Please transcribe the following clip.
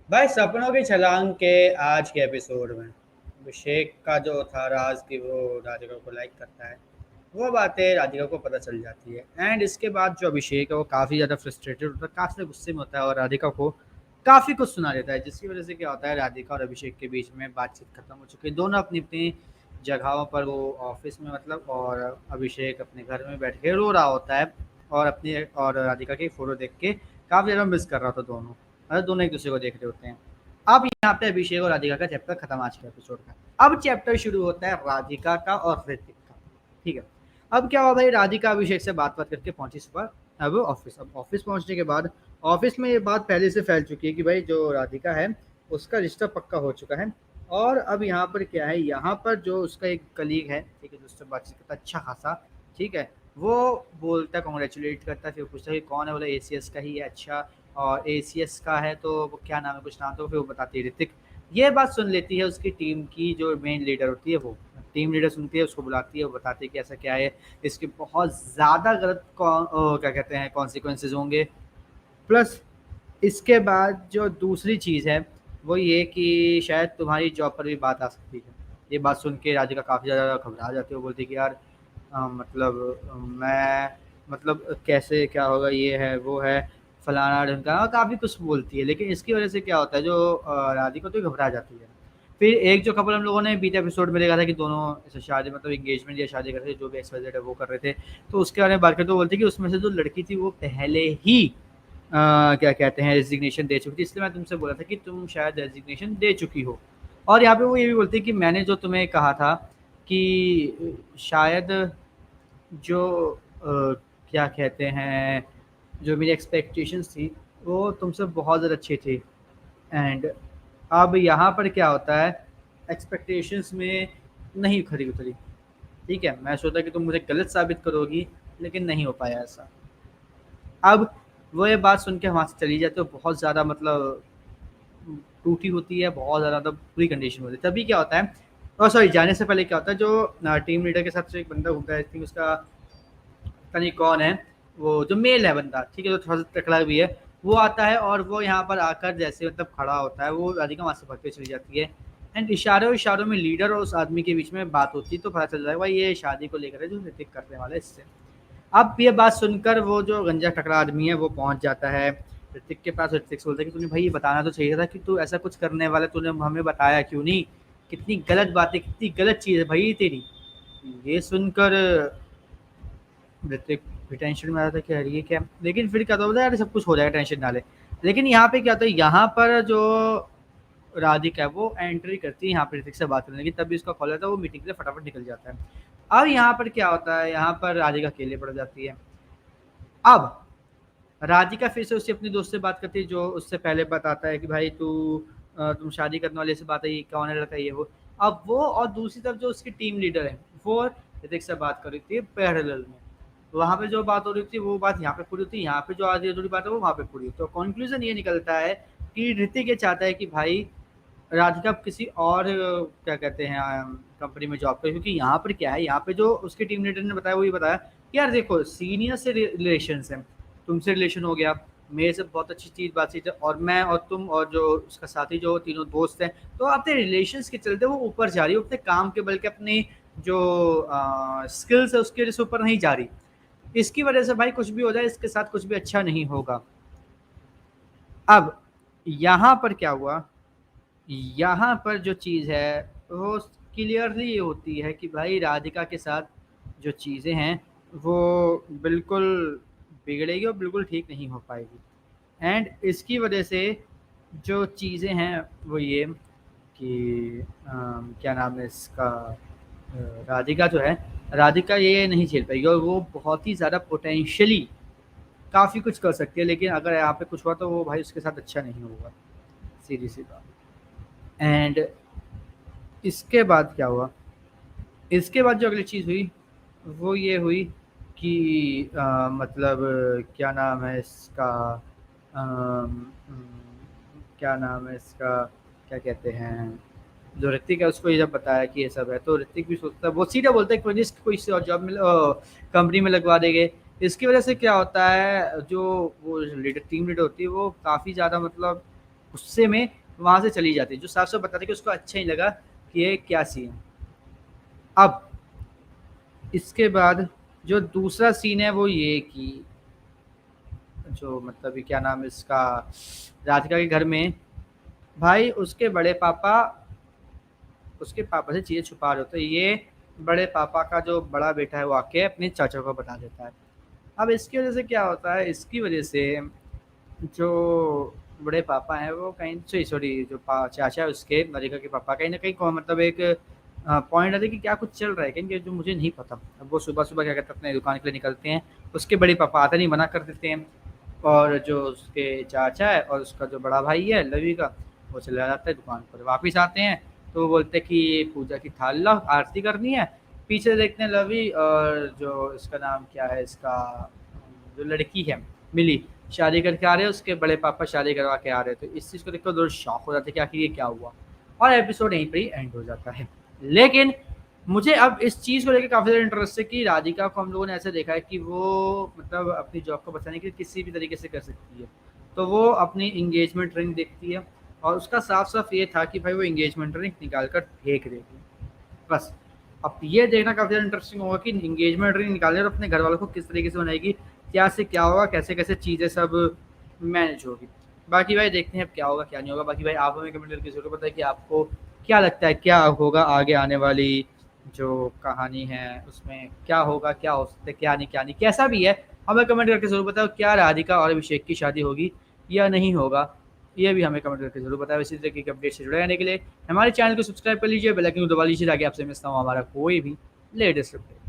भाई सपनों की छलांग के आज के एपिसोड में अभिषेक का जो था राज कि वो राधिका को लाइक करता है, वो बातें राधिका को पता चल जाती है। एंड इसके बाद जो अभिषेक है वो काफ़ी ज़्यादा फ्रस्ट्रेटेड होता है, काफ़ी ज़्यादा गुस्से में होता है और राधिका को काफ़ी कुछ सुना देता है, जिसकी वजह से क्या होता है, राधिका और अभिषेक के बीच में बातचीत खत्म हो चुकी है। दोनों अपनी अपनी जगहों पर, वो ऑफिस में मतलब, और अभिषेक अपने घर में बैठ के रो रहा होता है और अपनी और राधिका की फोटो देख के काफ़ी ज़्यादा मिस कर रहा था दोनों, मतलब दोनों एक दूसरे को देख रहे होते हैं। अब यहाँ पे अभिषेक और राधिका का चैप्टर खत्म आज के एपिसोड का। अब चैप्टर शुरू होता है राधिका का और ऋतिक का। ठीक है। अब क्या हुआ भाई, राधिका अभिषेक से बात बात करके पहुंची सुबह अब ऑफिस। अब ऑफिस पहुंचने के बाद ऑफिस में ये बात पहले से फैल चुकी है कि भाई जो राधिका है उसका रिश्ता पक्का हो चुका है। और अब यहाँ पर क्या है, यहाँ पर जो उसका एक कलीग है, ठीक है, जो उससे बातचीत करता है अच्छा खासा, ठीक है, वो बोलता है, कॉन्ग्रेचुलेट करता है, फिर पूछता है कि कौन है, बोला एसीएस का ही है। अच्छा, और एसीएस का है तो वो क्या नाम है, कुछ नाम, तो फिर वो बताती है ऋतिक। ये बात सुन लेती है उसकी टीम की जो मेन लीडर होती है, वो टीम लीडर सुनती है, उसको बुलाती है, वो बताती है कि ऐसा क्या है, इसके बहुत ज़्यादा गलत क्या कहते हैं कॉन्सिक्वेंसेज होंगे। प्लस इसके बाद जो दूसरी चीज़ है वो ये कि शायद तुम्हारी जॉब पर भी बात आ सकती है। ये बात सुन के राधिका काफ़ी ज़्यादा घबरा जाती है, वो बोलती है कि यार मतलब मैं मतलब कैसे क्या होगा, ये है वो है, फलाना ढिमकाना, काफ़ी कुछ बोलती है। लेकिन इसकी वजह से क्या होता है, जो राधिका तो घबरा जाती है। फिर एक जो कपल हम लोगों ने बीते एपिसोड में देखा था कि दोनों ऐसे शादी मतलब एंगेजमेंट या शादी कर रहे थे, जो भी एक्सवाइजेड है वो कर रहे थे, तो उसके बारे में बात करते हुए बोलते कि उसमें से जो लड़की थी वो पहले ही क्या कहते हैं रेजिग्नेशन दे चुकी थी, इसलिए मैं तुमसे बोला था कि तुम शायद रेजिग्नेशन दे चुकी हो। और यहाँ पे वो ये भी बोलती है कि मैंने जो तुम्हें कहा था कि शायद जो क्या कहते हैं, जो मेरी एक्सपेक्टेशंस थी वो तुमसे बहुत ज़्यादा अच्छी थी। एंड अब यहाँ पर क्या होता है, एक्सपेक्टेशंस में नहीं खरी उतरी। ठीक है, मैं सोचा कि तुम मुझे गलत साबित करोगी, लेकिन नहीं हो पाया ऐसा। अब वो ये बात सुन के वहाँ से चली जाती है, तो बहुत ज़्यादा मतलब टूटी होती है, बहुत ज़्यादा मतलब पूरी कंडीशन होती है। तभी क्या होता है, और सॉरी, जाने से पहले क्या होता है, जो टीम लीडर के साथ जो एक बंदा घूमता है, आई थिंक उसका पता नहीं कौन है, वो जो मेल है बंदा, ठीक है, जो थोड़ा सा टकला भी है, वो आता है और वो यहाँ पर आकर जैसे मतलब खड़ा होता है, वो राधिका वहाँ से भाग के चली जाती है। एंड इशारों इशारों में लीडर और उस आदमी के बीच में बात होती है, तो पता चल जाएगा भाई ये शादी को लेकर है जो ऋतिक करने वाला है इससे। अब ये बात सुनकर वो जो गंजा टकला आदमी है वो पहुंच जाता है ऋतिक के पास। ऋतिक से बोलता है कि तूने भाई ये बताना तो चाहिए था कि तू ऐसा कुछ करने वाला, तूने हमें बताया क्यों नहीं, कितनी गलत बात है, कितनी गलत चीज़ है भाई तेरी। ये सुनकर ऋतिक भी टेंशन में आ रहा था कि यार ये क्या, लेकिन फिर क्या होता है, यार सब कुछ हो जाएगा, टेंशन ना ले। लेकिन यहाँ पे क्या होता है, यहाँ पर जो राधिका है वो एंट्री करती है यहाँ पे ऋतिक से बात करने की, तभी उसका कॉल आता है, वो मीटिंग के लिए फटाफट निकल जाता है। अब यहाँ पर क्या होता है, यहाँ पर राधिका अकेले पड़ जाती है। अब राधिका फिर से उससे अपने दोस्त से बात करती है, जो उससे पहले बताता है कि भाई तुम शादी करने वाले से बात है, ये कौन है लड़का, ये वो। अब वो और दूसरी तरफ जो उसकी टीम लीडर है वो ऋतिक से बात कर रही थी पैरेलल में। वहाँ पे जो बात हो रही थी वो बात यहाँ पे पूरी होती है, यहाँ पे जो आधी अधूरी बात है वो वहाँ पे पूरी होती है। तो कंक्लूजन ये निकलता है कि ऋतिक ये चाहता है कि भाई राधिका किसी और क्या कहते हैं कंपनी में जॉब करे, क्योंकि यहाँ पर क्या है, यहाँ पे जो उसके टीम लीडर ने बताया वो ये बताया कि यार देखो, सीनियर से रिलेशन है, तुमसे रिलेशन हो गया, मेरे से बहुत अच्छी चीज़ बातचीत है, और मैं और तुम और जो उसका साथी जो तीनों दोस्त हैं, तो अपने रिलेशंस के चलते वो ऊपर जा रही है, अपने काम के बल्कि अपनी जो स्किल्स है उसके वजह से ऊपर नहीं जा रही। इसकी वजह से भाई कुछ भी हो जाए, इसके साथ कुछ भी अच्छा नहीं होगा। अब यहाँ पर क्या हुआ, यहाँ पर जो चीज़ है वो क्लियरली ये होती है कि भाई राधिका के साथ जो चीज़ें हैं वो बिल्कुल बिगड़ेगी और बिल्कुल ठीक नहीं हो पाएगी। एंड इसकी वजह से जो चीज़ें हैं वो ये कि क्या नाम है इसका, राधिका जो है, राधिका ये नहीं झेल पाएगी, और वो बहुत ही ज़्यादा पोटेंशियली काफ़ी कुछ कर सकती है, लेकिन अगर यहाँ पे कुछ हुआ तो वो भाई उसके साथ अच्छा नहीं होगा, सीधी सी बात। एंड इसके बाद क्या हुआ, इसके बाद जो अगली चीज़ हुई वो ये हुई कि मतलब क्या नाम है इसका, क्या नाम है इसका, क्या कहते हैं, जो ऋतिक है उसको ये जब बताया कि ये सब है, तो ऋतिक भी सोचता है, वो सीधा बोलता है कि मुझे कोई सी और जॉब में कंपनी में लगवा देंगे। इसकी वजह से क्या होता है, जो वो लीडर टीम लीडर होती है वो काफ़ी ज़्यादा मतलब गुस्से में वहाँ से चली जाती है, जो साफ-साफ बताता है कि उसको अच्छा नहीं लगा कि ये क्या सीन है। अब इसके बाद जो दूसरा सीन है वो ये कि जो मतलब ये क्या नाम है इसका, राधिका के घर में भाई उसके पापा से चीज़ें छुपा रहे होते हैं। ये बड़े पापा का जो बड़ा बेटा है वो आके अपने चाचा को बता देता है। अब इसकी वजह से क्या होता है, इसकी वजह से जो बड़े पापा हैं वो कहीं से, सॉरी जो चाचा है उसके राधिका के पापा कहीं ना कहीं मतलब एक पॉइंट आते कि क्या कुछ चल रहा है कहीं जो मुझे नहीं पता। अब वो सुबह सुबह क्या कहते हैं अपने दुकान के लिए निकलते हैं, उसके बड़े पापा आते नहीं, मना कर देते हैं। और जो उसके चाचा है और उसका जो बड़ा भाई है लवी का, वो चला जाता है दुकान पर। वापस आते हैं तो वो बोलते हैं कि पूजा की थाल लाओ, आरती करनी है। पीछे देखते हैं लवी और जो इसका नाम क्या है इसका, जो लड़की है मिली, शादी करके आ रहे हैं, उसके बड़े पापा शादी करवा के आ रहे थे। इस चीज़ को देखकर दोनों शॉक हो जाते हैं कि आखिर ये क्या हुआ, और एपिसोड यहीं पर ही एंड हो जाता है। लेकिन मुझे अब इस चीज़ को लेकर काफ़ी ज़्यादा इंटरेस्ट है कि राधिका को हम लोगों ने ऐसे देखा है कि वो मतलब अपनी जॉब को बचाने के लिए किसी भी तरीके से कर सकती है। तो वो अपनी एंगेजमेंट रिंग देखती है और उसका साफ साफ ये था कि भाई वो एंगेजमेंट रिंग निकाल कर फेंक देगी बस। अब ये देखना काफ़ी ज़्यादा इंटरेस्टिंग होगा कि एंगेजमेंट रिंग निकाले और अपने घर वालों को किस तरीके से बनाएगी, क्या से क्या होगा, कैसे कैसे चीज़ें सब मैनेज होगी। बाकी भाई देखते हैं अब क्या होगा क्या नहीं होगा। बाकी भाई आप हमें कमेंट करके ज़रूर बताएं कि आपको क्या लगता है क्या होगा आगे आने वाली जो कहानी है उसमें, क्या होगा, क्या हो सकता है, क्या नहीं कैसा भी है, हमें कमेंट करके ज़रूर बताओ। क्या राधिका और अभिषेक की शादी होगी या नहीं होगा, ये भी हमें कमेंट करके ज़रूर बताएं। इसी तरीके के अपडेट से जुड़े रहने के लिए हमारे चैनल को सब्सक्राइब कर लीजिए, बेल आइकन को दबा लीजिए ताकि आपसे मिस ना हो हमारा कोई भी लेटेस्ट अपडेट।